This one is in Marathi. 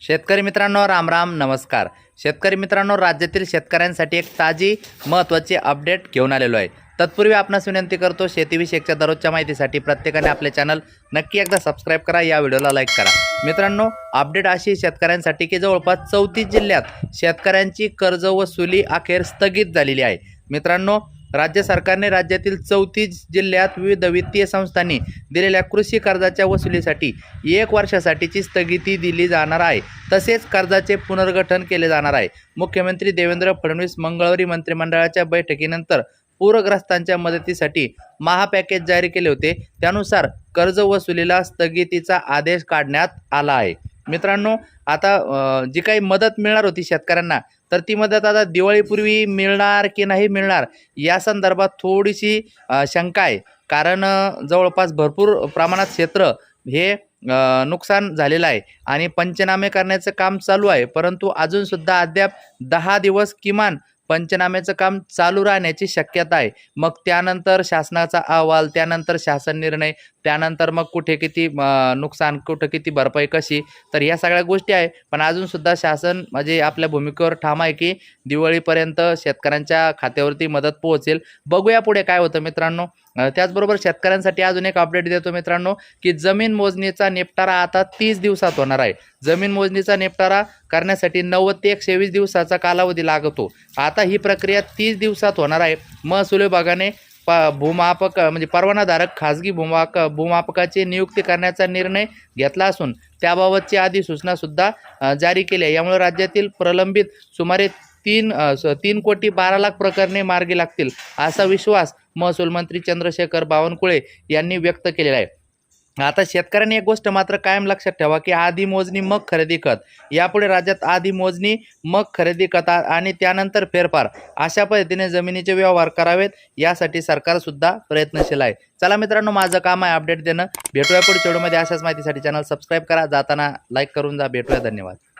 शेतकरी मित्रांनो राम राम नमस्कार। शेतकरी मित्रांनो, राज्यातील शेतकऱ्यांसाठी एक ताजी महत्त्वाची अपडेट घेऊन आलेलो आहे। तत्पूर्वी आपणास विनंती करतो, शेतीविषयीच्या दररोजच्या माहितीसाठी प्रत्येकाने आपले चॅनल नक्की एकदा सबस्क्राइब करा, या व्हिडिओला लाईक करा। मित्रांनो, अपडेट अशी शेतकऱ्यांसाठी की जवळपास 34 जिल्ह्यात शेतकऱ्यांची कर्ज वसुली अखेर स्थगित झालेली आहे। मित्रांनो, राज्य सरकारने राज्यातील 34 जिल्ह्यात विविध वित्तीय संस्थांनी दिलेल्या कृषी कर्जाच्या वसुलीसाठी 1 वर्षासाठीची स्थगिती दिली जाणार आहे। तसेच कर्जाचे पुनर्गठन केले जाणार आहे। मुख्यमंत्री देवेंद्र फडणवीस मंगळवारी मंत्रिमंडळाच्या बैठकीनंतर पूरग्रस्तांच्या मदतीसाठी महापॅकेज जारी केले होते। त्यानुसार कर्ज वसुलीला स्थगितीचा आदेश काढण्यात आला आहे। मित्रांनो, आता जी काही मदत मिळणार होती शेतकऱ्यांना, तर ती मदत आता दिवाळीपूर्वी मिळणार की नाही मिळणार या संदर्भात थोडीशी शंका आहे। कारण जवळपास भरपूर प्रमाणात क्षेत्र हे नुकसान झालेलं आहे आणि पंचनामे करण्याचं काम चालू आहे। परंतु अजूनसुद्धा अद्याप 10 दिवस किमान पंचनाम्याचं काम चालू राहण्याची शक्यता आहे। मग त्यानंतर शासनाचा अहवाल, त्यानंतर शासन निर्णय, त्यानंतर मग कुठे किती नुकसान, कुठे किती भरपाई कशी, तर या सगळ्या गोष्टी आहे। पण अजूनसुद्धा शासन म्हणजे आपल्या भूमिकेवर ठाम आहे की दिवाळीपर्यंत शेतकऱ्यांच्या खात्यावरती मदत पोहोचेल। बघूया पुढे काय होतं मित्रांनो। त्याचबरोबर शेतकऱ्यांसाठी अजून एक अपडेट देतो मित्रांनो, की जमीन मोजणीचा निपटारा आता 30 दिवसात होणार आहे। जमीन मोजणीचा निपटारा करण्यासाठी 90 ते 120 दिवसाचा कालावधी लागतो। आता ही प्रक्रिया 30 दिवसात होणार आहे। महसूल विभागाने भूमापक म्हणजे परवानाधारक खाजगी भूमापकाची नियुक्ती करण्याचा निर्णय घेतला असून त्याबाबतची अधिसूचना सुद्धा जारी केली आहे। यामुळे राज्यातील प्रलंबित सुमारे 3 कोटी 12 लाख प्रकरणे मार्गी लागतील, असा विश्वास महसूल मंत्री चंद्रशेखर बावनकुळे यांनी व्यक्त केलेला आहे। आता शेतकऱ्यांनी एक गोष्ट मात्र कायम लक्षात ठेवा की आधी मोजणी मग खरेदी खत, यापुढे राज्यात आधी मोजणी मग खरेदी खत आणि त्यानंतर फेरफार अशा पद्धतीने जमिनीचे व्यवहार करावेत, यासाठी सरकार सुद्धा प्रयत्नशील आहे। चला मित्रांनो, माझं काम आहे अपडेट देणं। भेटूया पुढच्या व्हिडिओमध्ये। अशाच माहितीसाठी चॅनल सबस्क्राईब करा, जाताना लाईक करून जा। भेटूया, धन्यवाद।